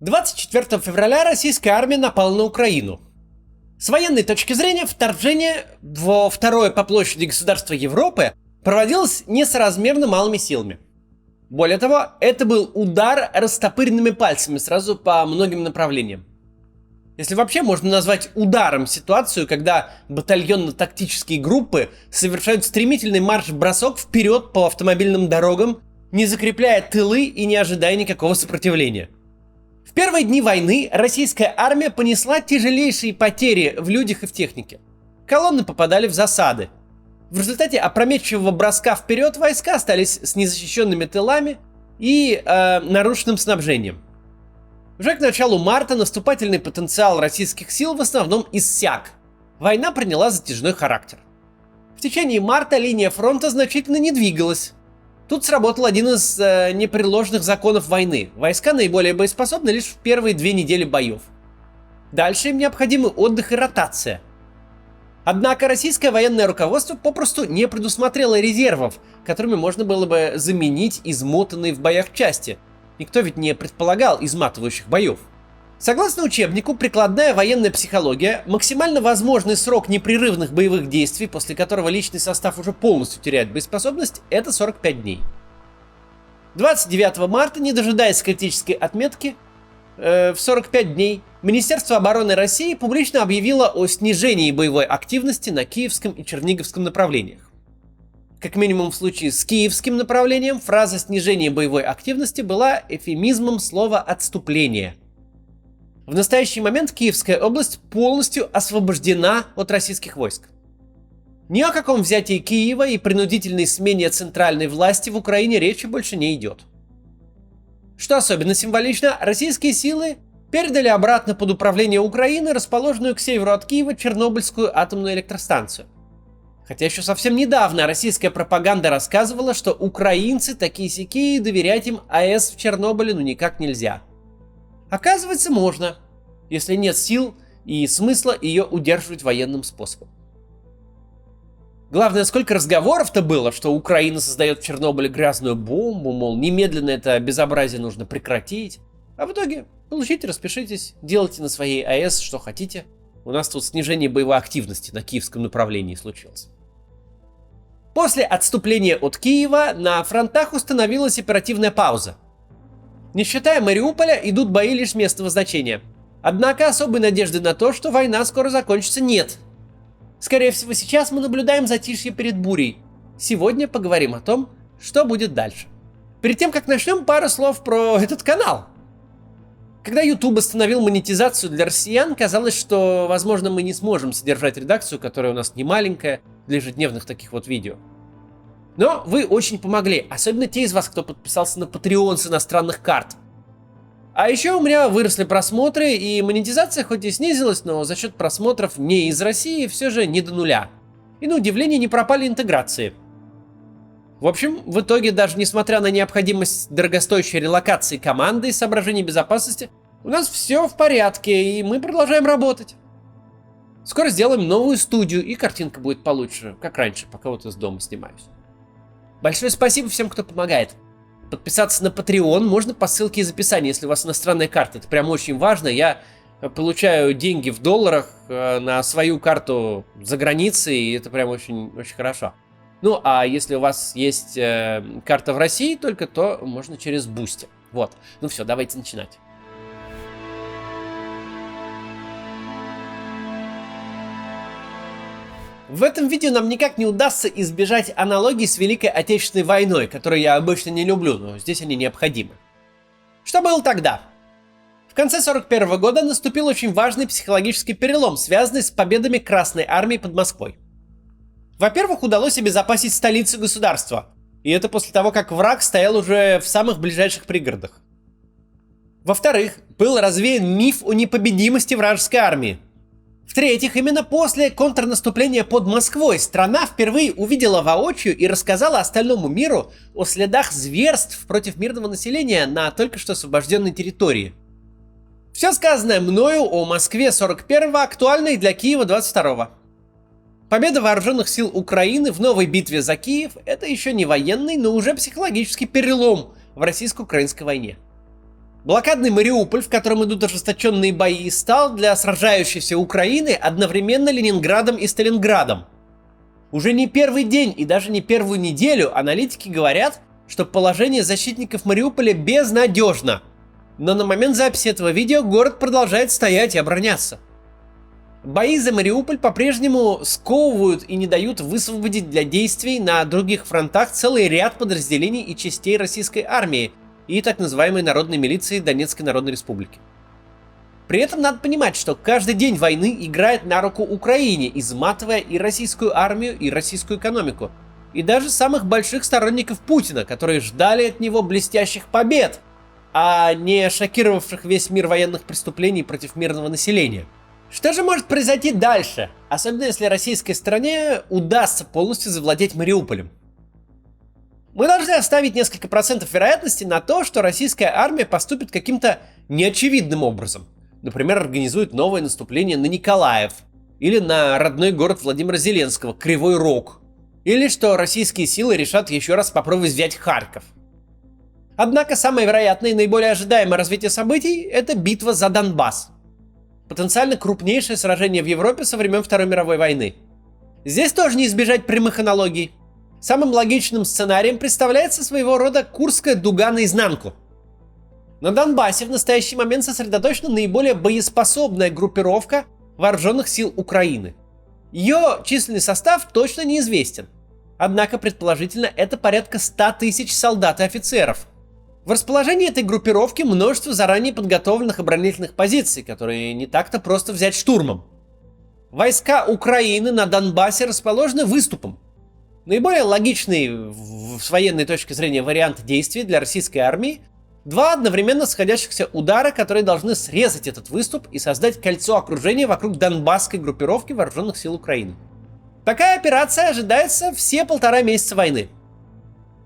24 февраля российская армия напала на Украину. С военной точки зрения, вторжение во второе по площади государство Европы проводилось несоразмерно малыми силами. Более того, это был удар растопыренными пальцами сразу по многим направлениям. Если вообще можно назвать ударом ситуацию, когда батальонно-тактические группы совершают стремительный марш-бросок вперед по автомобильным дорогам, не закрепляя тылы и не ожидая никакого сопротивления. В первые дни войны российская армия понесла тяжелейшие потери в людях и в технике. Колонны попадали в засады. В результате опрометчивого броска вперед войска остались с незащищенными тылами и нарушенным снабжением. Уже к началу марта наступательный потенциал российских сил в основном иссяк. Война приняла затяжной характер. В течение марта линия фронта значительно не двигалась. Тут сработал один из непреложных законов войны. Войска наиболее боеспособны лишь в первые 2 недели боев. Дальше им необходимы отдых и ротация. Однако российское военное руководство попросту не предусмотрело резервов, которыми можно было бы заменить измотанные в боях части. Никто ведь не предполагал изматывающих боев. Согласно учебнику «Прикладная военная психология», максимально возможный срок непрерывных боевых действий, после которого личный состав уже полностью теряет боеспособность, это 45 дней. 29 марта, не дожидаясь критической отметки, в 45 дней, Министерство обороны России публично объявило о снижении боевой активности на Киевском и Черниговском направлениях. Как минимум в случае с Киевским направлением, фраза «снижение боевой активности» была эвфемизмом слова «отступление». В настоящий момент Киевская область полностью освобождена от российских войск. Ни о каком взятии Киева и принудительной смене центральной власти в Украине речи больше не идет. Что особенно символично, российские силы передали обратно под управление Украины расположенную к северу от Киева Чернобыльскую атомную электростанцию. Хотя еще совсем недавно российская пропаганда рассказывала, что украинцы такие-сякие, доверять им АЭС в Чернобыле никак нельзя. Оказывается, можно, если нет сил и смысла ее удерживать военным способом. Главное, сколько разговоров-то было, что Украина создает в Чернобыле грязную бомбу, мол, немедленно это безобразие нужно прекратить. А в итоге, получите, распишитесь, делайте на своей АЭС что хотите. У нас тут снижение боевой активности на киевском направлении случилось. После отступления от Киева на фронтах установилась оперативная пауза. Не считая Мариуполя, идут бои лишь местного значения. Однако особой надежды на то, что война скоро закончится, нет. Скорее всего, сейчас мы наблюдаем затишье перед бурей. Сегодня поговорим о том, что будет дальше. Перед тем, как начнем, пару слов про этот канал. Когда YouTube остановил монетизацию для россиян, казалось, что, возможно, мы не сможем содержать редакцию, которая у нас не маленькая, для ежедневных таких вот видео. Но вы очень помогли, особенно те из вас, кто подписался на Patreon с иностранных карт. А еще у меня выросли просмотры, и монетизация хоть и снизилась, но за счет просмотров не из России все же не до нуля. И на удивление не пропали интеграции. В общем, в итоге, даже несмотря на необходимость дорогостоящей релокации команды и соображений безопасности, у нас все в порядке, и мы продолжаем работать. Скоро сделаем новую студию, и картинка будет получше, как раньше, пока вот из дома снимаюсь. Большое спасибо всем, кто помогает. Подписаться на Patreon можно по ссылке из описания, если у вас иностранная карта. Это прям очень важно. Я получаю деньги в долларах на свою карту за границей, и это прям очень, очень хорошо. Ну, а если у вас есть карта в России только, то можно через Boosty. Вот. Ну все, давайте начинать. В этом видео нам никак не удастся избежать аналогий с Великой Отечественной войной, которую я обычно не люблю, но здесь они необходимы. Что было тогда? В конце 1941 года наступил очень важный психологический перелом, связанный с победами Красной Армии под Москвой. Во-первых, удалось обезопасить столицу государства, и это после того, как враг стоял уже в самых ближайших пригородах. Во-вторых, был развеян миф о непобедимости вражеской армии. В-третьих, именно после контрнаступления под Москвой страна впервые увидела воочию и рассказала остальному миру о следах зверств против мирного населения на только что освобожденной территории. Все сказанное мною о Москве 41-го актуально и для Киева 22-го. Победа вооруженных сил Украины в новой битве за Киев – это еще не военный, но уже психологический перелом в российско-украинской войне. Блокадный Мариуполь, в котором идут ожесточенные бои, стал для сражающейся Украины одновременно Ленинградом и Сталинградом. Уже не первый день и даже не первую неделю аналитики говорят, что положение защитников Мариуполя безнадежно. Но на момент записи этого видео город продолжает стоять и обороняться. Бои за Мариуполь по-прежнему сковывают и не дают высвободить для действий на других фронтах целый ряд подразделений и частей российской армии и так называемой народной милиции Донецкой Народной Республики. При этом надо понимать, что каждый день войны играет на руку Украине, изматывая и российскую армию, и российскую экономику, и даже самых больших сторонников Путина, которые ждали от него блестящих побед, а не шокировавших весь мир военных преступлений против мирного населения. Что же может произойти дальше, особенно если российской стороне удастся полностью завладеть Мариуполем? Мы должны оставить несколько процентов вероятности на то, что российская армия поступит каким-то неочевидным образом. Например, организует новое наступление на Николаев, или на родной город Владимира Зеленского, Кривой Рог, или что российские силы решат еще раз попробовать взять Харьков. Однако самое вероятное и наиболее ожидаемое развитие событий – это битва за Донбасс. Потенциально крупнейшее сражение в Европе со времен Второй мировой войны. Здесь тоже не избежать прямых аналогий. Самым логичным сценарием представляется своего рода Курская дуга наизнанку. На Донбассе в настоящий момент сосредоточена наиболее боеспособная группировка вооруженных сил Украины. Ее численный состав точно неизвестен. Однако, предположительно, это порядка 100 тысяч солдат и офицеров. В расположении этой группировки множество заранее подготовленных оборонительных позиций, которые не так-то просто взять штурмом. Войска Украины на Донбассе расположены выступом. Наиболее логичный с военной точки зрения вариант действий для российской армии – два одновременно сходящихся удара, которые должны срезать этот выступ и создать кольцо окружения вокруг донбасской группировки вооруженных сил Украины. Такая операция ожидается все 1,5 месяца войны.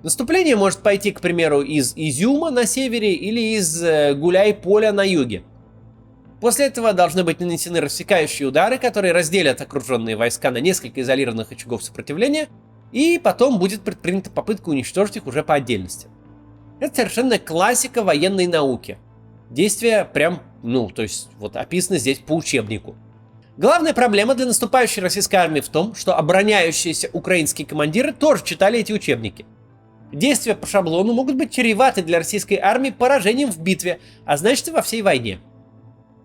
Наступление может пойти, к примеру, из Изюма на севере или из Гуляй-Поля на юге. После этого должны быть нанесены рассекающие удары, которые разделят окруженные войска на несколько изолированных очагов сопротивления, и потом будет предпринята попытка уничтожить их уже по отдельности. Это совершенно классика военной науки. Действия прям, описаны здесь по учебнику. Главная проблема для наступающей российской армии в том, что обороняющиеся украинские командиры тоже читали эти учебники. Действия по шаблону могут быть чреваты для российской армии поражением в битве, а значит и во всей войне.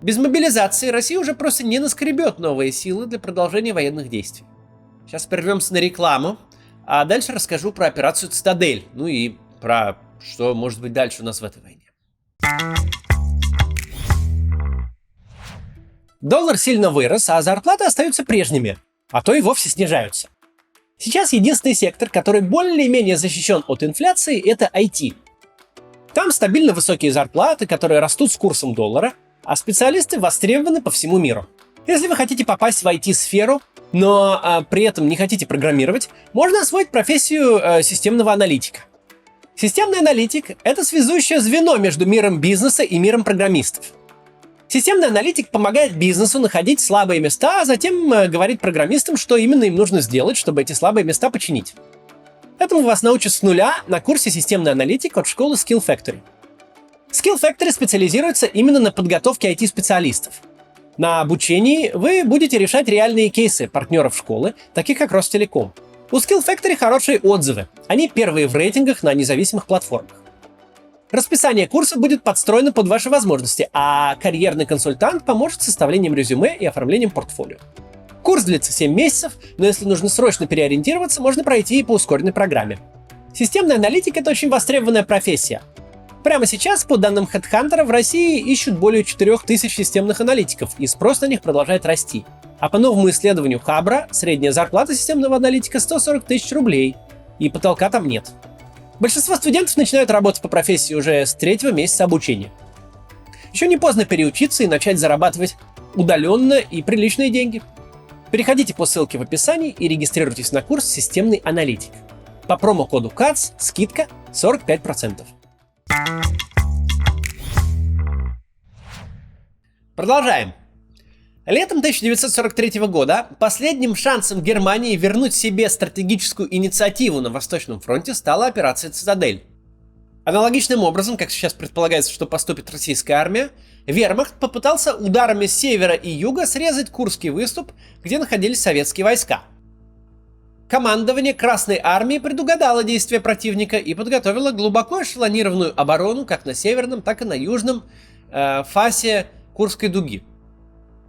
Без мобилизации Россия уже просто не наскребет новые силы для продолжения военных действий. Сейчас прервемся на рекламу, а дальше расскажу про операцию «Цитадель», и про что может быть дальше у нас в этой войне. Доллар сильно вырос, а зарплаты остаются прежними, а то и вовсе снижаются. Сейчас единственный сектор, который более-менее защищен от инфляции, это IT. Там стабильно высокие зарплаты, которые растут с курсом доллара, а специалисты востребованы по всему миру. Если вы хотите попасть в IT-сферу, но при этом не хотите программировать, можно освоить профессию системного аналитика. Системный аналитик – это связующее звено между миром бизнеса и миром программистов. Системный аналитик помогает бизнесу находить слабые места, а затем говорит программистам, что именно им нужно сделать, чтобы эти слабые места починить. Этому вас научат с нуля на курсе «Системный аналитик» от школы Skill Factory. Skill Factory специализируется именно на подготовке IT-специалистов. На обучении вы будете решать реальные кейсы партнеров школы, таких как Ростелеком. У Skill Factory хорошие отзывы, они первые в рейтингах на независимых платформах. Расписание курса будет подстроено под ваши возможности, а карьерный консультант поможет с составлением резюме и оформлением портфолио. Курс длится 7 месяцев, но если нужно срочно переориентироваться, можно пройти и по ускоренной программе. Системный аналитик – это очень востребованная профессия. Прямо сейчас, по данным HeadHunter, в России ищут более 4000 системных аналитиков, и спрос на них продолжает расти. А по новому исследованию Хабра, средняя зарплата системного аналитика 140 тысяч рублей, и потолка там нет. Большинство студентов начинают работать по профессии уже с 3-го месяца обучения. Еще не поздно переучиться и начать зарабатывать удаленно и приличные деньги. Переходите по ссылке в описании и регистрируйтесь на курс «Системный аналитик». По промокоду КАЦ скидка 45%. Продолжаем. Летом 1943 года последним шансом Германии вернуть себе стратегическую инициативу на Восточном фронте стала операция «Цитадель». Аналогичным образом, как сейчас предполагается, что поступит российская армия, вермахт попытался ударами с севера и юга срезать Курский выступ, где находились советские войска. Командование Красной армии предугадало действия противника и подготовило глубоко эшелонированную оборону как на северном, так и на южном фасе Курской дуги.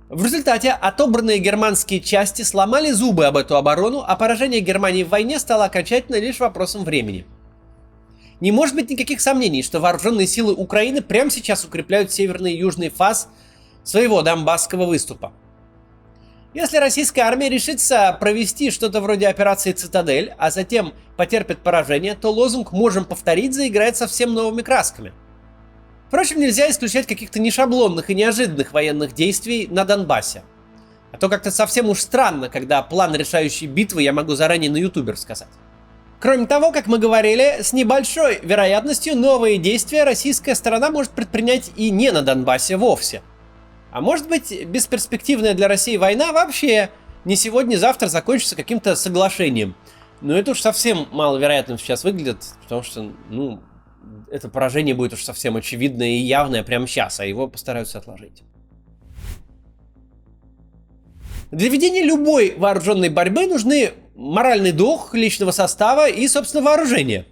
В результате отобранные германские части сломали зубы об эту оборону, а поражение Германии в войне стало окончательно лишь вопросом времени. Не может быть никаких сомнений, что вооруженные силы Украины прямо сейчас укрепляют северный и южный фас своего Донбасского выступа. Если российская армия решится провести что-то вроде операции «Цитадель», а затем потерпит поражение, то лозунг «можем повторить» заиграет совсем новыми красками. Впрочем, нельзя исключать каких-то нешаблонных и неожиданных военных действий на Донбассе. А то как-то совсем уж странно, когда план решающей битвы я могу заранее на ютубе рассказать. Кроме того, как мы говорили, с небольшой вероятностью новые действия российская сторона может предпринять и не на Донбассе вовсе. А может быть, бесперспективная для России война вообще не сегодня-завтра закончится каким-то соглашением. Но это уж совсем маловероятно сейчас выглядит, потому что, это поражение будет уж совсем очевидное и явное прямо сейчас, а его постараются отложить. Для ведения любой вооруженной борьбы нужны моральный дух личного состава и, собственно, вооружение.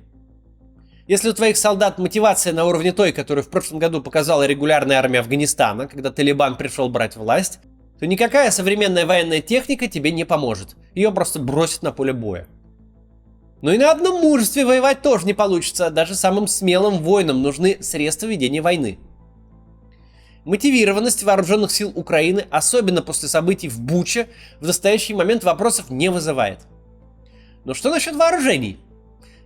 Если у твоих солдат мотивация на уровне той, которую в прошлом году показала регулярная армия Афганистана, когда Талибан пришел брать власть, то никакая современная военная техника тебе не поможет. Ее просто бросят на поле боя. Но и на одном мужестве воевать тоже не получится. Даже самым смелым воинам нужны средства ведения войны. Мотивированность вооруженных сил Украины, особенно после событий в Буче, в настоящий момент вопросов не вызывает. Но что насчет вооружений?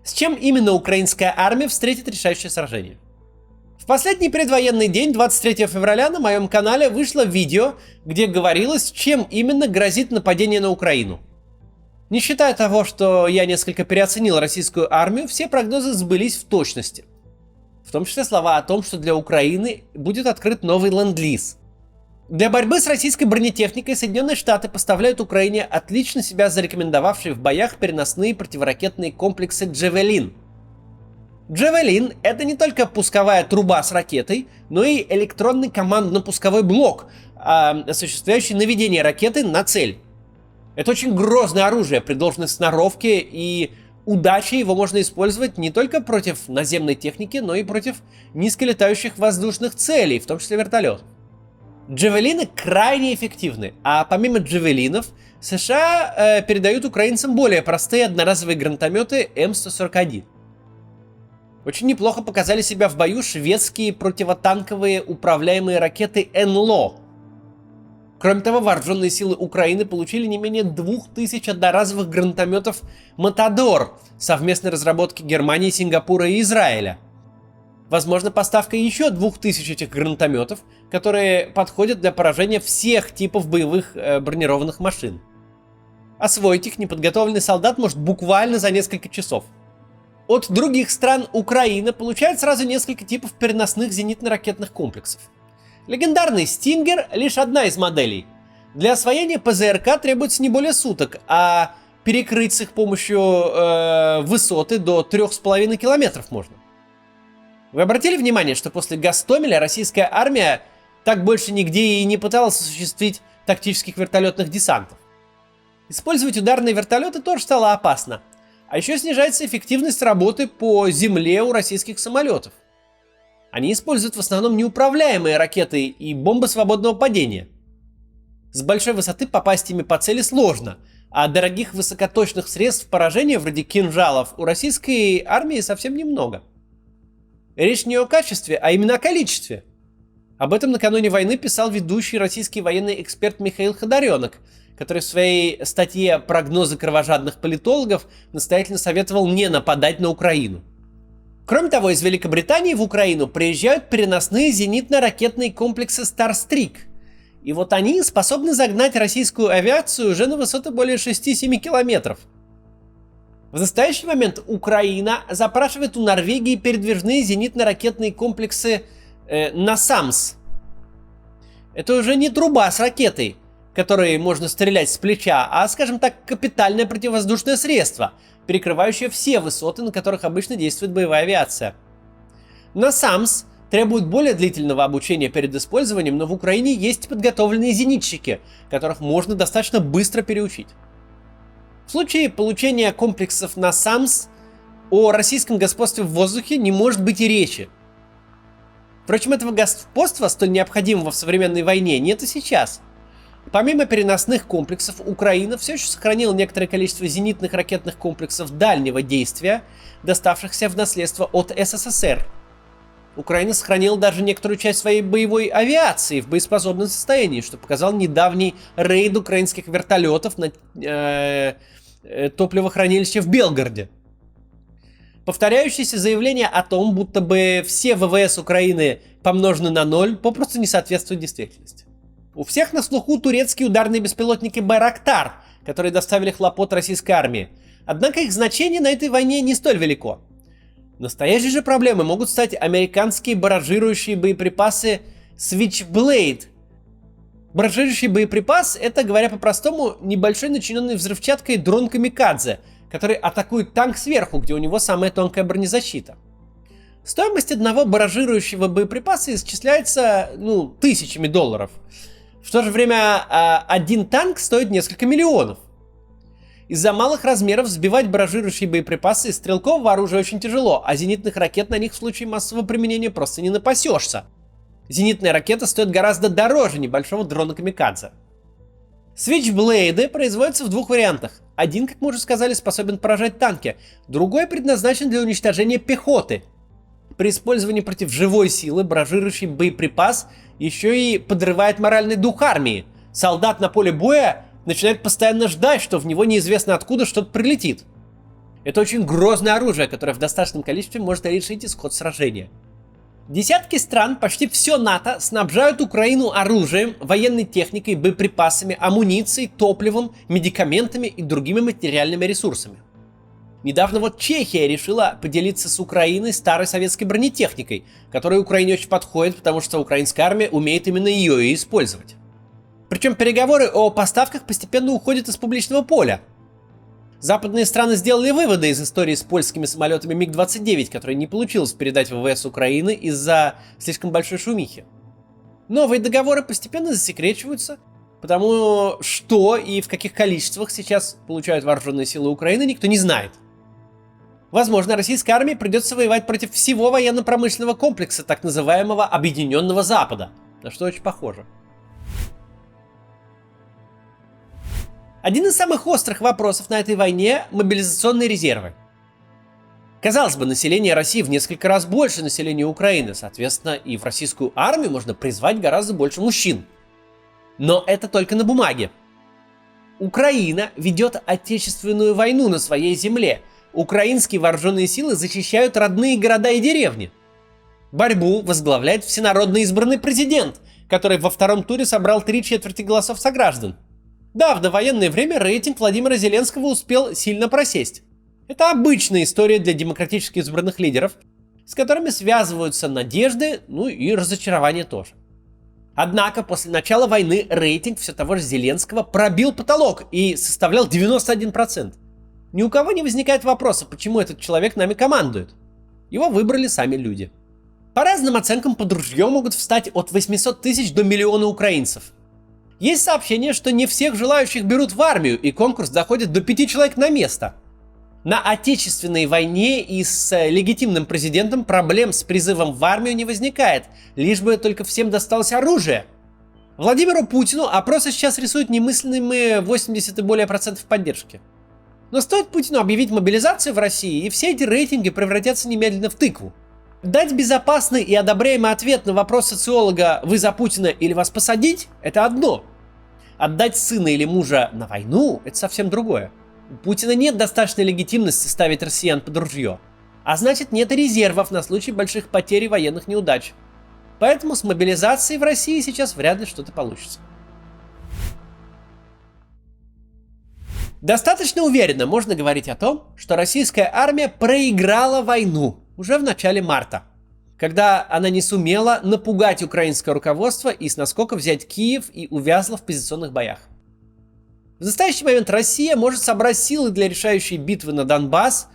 С чем именно украинская армия встретит решающее сражение? В последний предвоенный день, 23 февраля, на моем канале вышло видео, где говорилось, чем именно грозит нападение на Украину. Не считая того, что я несколько переоценил российскую армию, все прогнозы сбылись в точности. В том числе слова о том, что для Украины будет открыт новый ленд-лиз. Для борьбы с российской бронетехникой Соединенные Штаты поставляют Украине отлично себя зарекомендовавшие в боях переносные противоракетные комплексы «Джавелин». «Джавелин» — это не только пусковая труба с ракетой, но и электронный командно-пусковой блок, осуществляющий наведение ракеты на цель. Это очень грозное оружие при должной сноровке, и удачей его можно использовать не только против наземной техники, но и против низколетающих воздушных целей, в том числе вертолетов. Джавелины крайне эффективны, а помимо джавелинов, США передают украинцам более простые одноразовые гранатометы М141. Очень неплохо показали себя в бою шведские противотанковые управляемые ракеты НЛО. Кроме того, вооруженные силы Украины получили не менее 2000 одноразовых гранатометов «Матадор» совместной разработки Германии, Сингапура и Израиля. Возможно, поставка еще 2000 этих гранатометов, которые подходят для поражения всех типов боевых бронированных машин. Освоить их неподготовленный солдат может буквально за несколько часов. От других стран Украина получает сразу несколько типов переносных зенитно-ракетных комплексов. Легендарный «Стингер» — лишь одна из моделей. Для освоения ПЗРК требуется не более суток, а перекрыть с их помощью высоты до 3,5 километров можно. Вы обратили внимание, что после Гостомеля российская армия так больше нигде и не пыталась осуществить тактических вертолетных десантов? Использовать ударные вертолеты тоже стало опасно. А еще снижается эффективность работы по земле у российских самолетов. Они используют в основном неуправляемые ракеты и бомбы свободного падения. С большой высоты попасть ими по цели сложно, а дорогих высокоточных средств поражения вроде кинжалов у российской армии совсем немного. Речь не о качестве, а именно о количестве. Об этом накануне войны писал ведущий российский военный эксперт Михаил Ходоренок, который в своей статье «Прогнозы кровожадных политологов» настоятельно советовал не нападать на Украину. Кроме того, из Великобритании в Украину приезжают переносные зенитно-ракетные комплексы Starstreak. И вот они способны загнать российскую авиацию уже на высоты более 6-7 километров. В настоящий момент Украина запрашивает у Норвегии передвижные зенитно-ракетные комплексы NASAMS. Это уже не труба с ракетой, которой можно стрелять с плеча, а, скажем так, капитальное противовоздушное средство, перекрывающее все высоты, на которых обычно действует боевая авиация. NASAMS требует более длительного обучения перед использованием, но в Украине есть подготовленные зенитчики, которых можно достаточно быстро переучить. В случае получения комплексов NASAMS о российском господстве в воздухе не может быть и речи. Впрочем, этого господства, столь необходимого в современной войне, нет и сейчас. Помимо переносных комплексов, Украина все еще сохранила некоторое количество зенитных ракетных комплексов дальнего действия, доставшихся в наследство от СССР. Украина сохранила даже некоторую часть своей боевой авиации в боеспособном состоянии, что показал недавний рейд украинских вертолетов на топливохранилище в Белгороде. Повторяющиеся заявления о том, будто бы все ВВС Украины помножены на 0, попросту не соответствуют действительности. У всех на слуху турецкие ударные беспилотники «Байрактар», которые доставили хлопот российской армии. Однако их значение на этой войне не столь велико. Настоящей же проблемой могут стать американские барражирующие боеприпасы Switchblade. Барражирующий боеприпас — это, говоря по-простому, небольшой начиненный взрывчаткой дрон камикадзе, который атакует танк сверху, где у него самая тонкая бронезащита. Стоимость одного барражирующего боеприпаса исчисляется, тысячами долларов. В то же время один танк стоит несколько миллионов. Из-за малых размеров сбивать барражирующие боеприпасы из стрелкового оружия очень тяжело, а зенитных ракет на них в случае массового применения просто не напасешься. Зенитная ракета стоит гораздо дороже небольшого дрона камикадзе. Switchblade производятся в двух вариантах. Один, как мы уже сказали, способен поражать танки, другой предназначен для уничтожения пехоты. При использовании против живой силы барражирующий боеприпас еще и подрывает моральный дух армии. Солдат на поле боя начинает постоянно ждать, что в него неизвестно откуда что-то прилетит. Это очень грозное оружие, которое в достаточном количестве может решить исход сражения. Десятки стран, почти все НАТО, снабжают Украину оружием, военной техникой, боеприпасами, амуницией, топливом, медикаментами и другими материальными ресурсами. Недавно Чехия решила поделиться с Украиной старой советской бронетехникой, которая Украине очень подходит, потому что украинская армия умеет именно ее и использовать. Причем переговоры о поставках постепенно уходят из публичного поля. Западные страны сделали выводы из истории с польскими самолетами МиГ-29, которые не получилось передать в ВВС Украины из-за слишком большой шумихи. Новые договоры постепенно засекречиваются, потому что и в каких количествах сейчас получают вооруженные силы Украины, никто не знает. Возможно, российской армии придется воевать против всего военно-промышленного комплекса так называемого Объединенного Запада, на что очень похоже. Один из самых острых вопросов на этой войне – мобилизационные резервы. Казалось бы, население России в несколько раз больше населения Украины, соответственно, и в российскую армию можно призвать гораздо больше мужчин. Но это только на бумаге. Украина ведет отечественную войну на своей земле. Украинские вооруженные силы защищают родные города и деревни. Борьбу возглавляет всенародно избранный президент, который во втором туре собрал 3/4 голосов сограждан. Да, в довоенное время рейтинг Владимира Зеленского успел сильно просесть. Это обычная история для демократически избранных лидеров, с которыми связываются надежды, и разочарования тоже. Однако после начала войны рейтинг все того же Зеленского пробил потолок и составлял 91%. Ни у кого не возникает вопроса, почему этот человек нами командует. Его выбрали сами люди. По разным оценкам под ружье могут встать от 800 тысяч до миллиона украинцев. Есть сообщение, что не всех желающих берут в армию, и конкурс доходит до 5 человек на место. На отечественной войне и с легитимным президентом проблем с призывом в армию не возникает, лишь бы только всем досталось оружие. Владимиру Путину опросы сейчас рисуют немыслимые 80 и более процентов поддержки. Но стоит Путину объявить мобилизацию в России, и все эти рейтинги превратятся немедленно в тыкву. Дать безопасный и одобряемый ответ на вопрос социолога «Вы за Путина или вас посадить?» – это одно. Отдать сына или мужа на войну – это совсем другое. У Путина нет достаточной легитимности ставить россиян под ружье. А значит, нет резервов на случай больших потерь и военных неудач. Поэтому с мобилизацией в России сейчас вряд ли что-то получится. Достаточно уверенно можно говорить о том, что российская армия проиграла войну уже в начале марта, когда она не сумела напугать украинское руководство и с наскока взять Киев и увязла в позиционных боях. В настоящий момент Россия может собрать силы для решающей битвы на Донбасс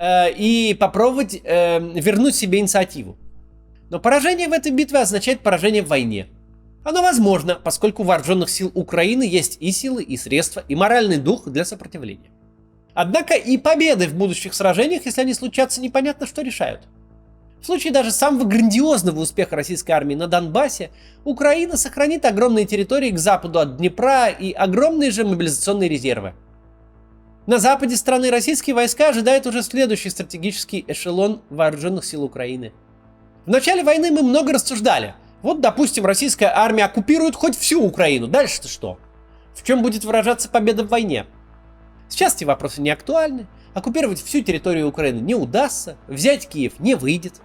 и попробовать вернуть себе инициативу. Но поражение в этой битве означает поражение в войне. Оно возможно, поскольку у вооруженных сил Украины есть и силы, и средства, и моральный дух для сопротивления. Однако и победы в будущих сражениях, если они случатся, непонятно что решают. В случае даже самого грандиозного успеха российской армии на Донбассе, Украина сохранит огромные территории к западу от Днепра и огромные же мобилизационные резервы. На западе страны российские войска ожидают уже следующий стратегический эшелон вооруженных сил Украины. В начале войны мы много рассуждали. Вот, допустим, российская армия оккупирует хоть всю Украину. Дальше-то что? В чем будет выражаться победа в войне? Сейчас эти вопросы не актуальны. Оккупировать всю территорию Украины не удастся. Взять Киев не выйдет.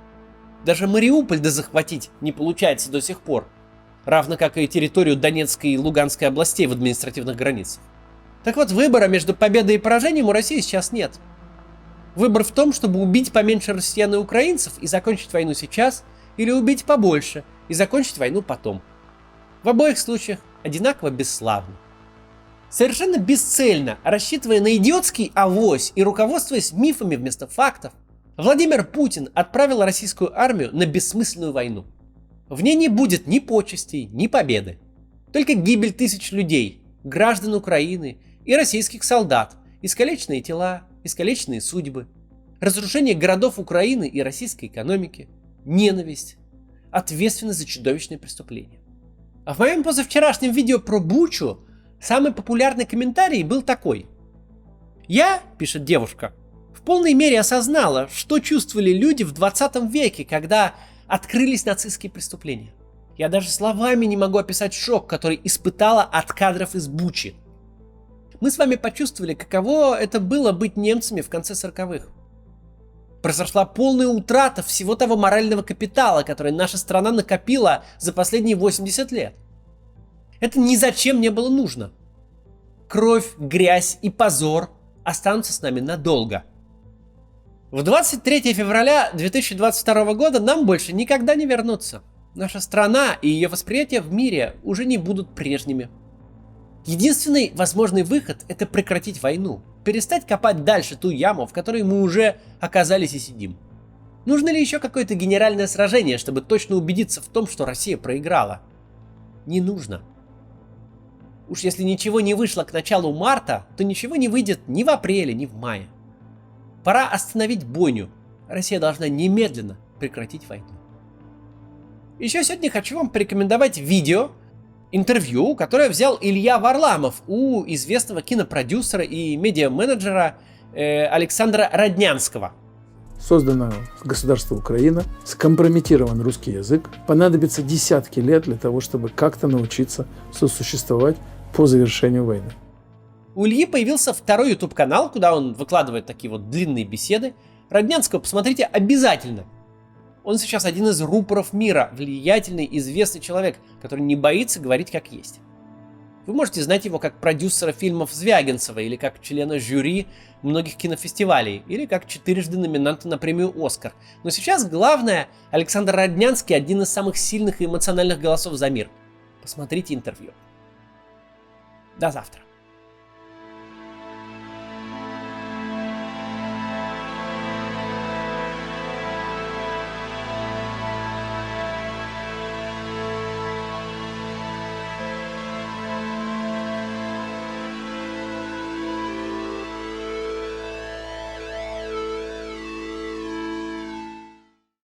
Даже Мариуполь захватить не получается до сих пор. Равно как и территорию Донецкой и Луганской областей в административных границах. Так вот, выбора между победой и поражением у России сейчас нет. Выбор в том, чтобы убить поменьше россиян и украинцев и закончить войну сейчас, или убить побольше и закончить войну потом. В обоих случаях одинаково бесславно. Совершенно бесцельно, рассчитывая на идиотский авось и руководствуясь мифами вместо фактов, Владимир Путин отправил российскую армию на бессмысленную войну. В ней не будет ни почестей, ни победы. Только гибель тысяч людей, граждан Украины и российских солдат, искалеченные тела, искалеченные судьбы, разрушение городов Украины и российской экономики, ненависть, ответственность за чудовищные преступления. А в моем позавчерашнем видео про Бучу самый популярный комментарий был такой. «Я, — пишет девушка, — в полной мере осознала, что чувствовали люди в 20 веке, когда открылись нацистские преступления. Я даже словами не могу описать шок, который испытала от кадров из Бучи. Мы с вами почувствовали, каково это было быть немцами в конце 40-х. Произошла полная утрата всего того морального капитала, который наша страна накопила за последние 80 лет. Это ни зачем не было нужно. Кровь, грязь и позор останутся с нами надолго. В 23 февраля 2022 года нам больше никогда не вернуться. Наша страна и ее восприятие в мире уже не будут прежними. Единственный возможный выход – это прекратить войну, перестать копать дальше ту яму, в которой мы уже оказались и сидим. Нужно ли еще какое-то генеральное сражение, чтобы точно убедиться в том, что Россия проиграла? Не нужно. Уж если ничего не вышло к началу марта, то ничего не выйдет ни в апреле, ни в мае. Пора остановить бойню. Россия должна немедленно прекратить войну. Еще сегодня хочу вам порекомендовать интервью, которое взял Илья Варламов у известного кинопродюсера и медиа-менеджера Александра Роднянского. Создано государство Украина, скомпрометирован русский язык. Понадобится десятки лет для того, чтобы как-то научиться сосуществовать по завершению войны. У Ильи появился второй YouTube-канал, куда он выкладывает такие вот длинные беседы. Роднянского посмотрите обязательно. Он сейчас один из рупоров мира, влиятельный, известный человек, который не боится говорить как есть. Вы можете знать его как продюсера фильмов Звягинцева, или как члена жюри многих кинофестивалей, или как 4-жды номинанта на премию «Оскар». Но сейчас главное, Александр Роднянский один из самых сильных и эмоциональных голосов за мир. Посмотрите интервью. До завтра.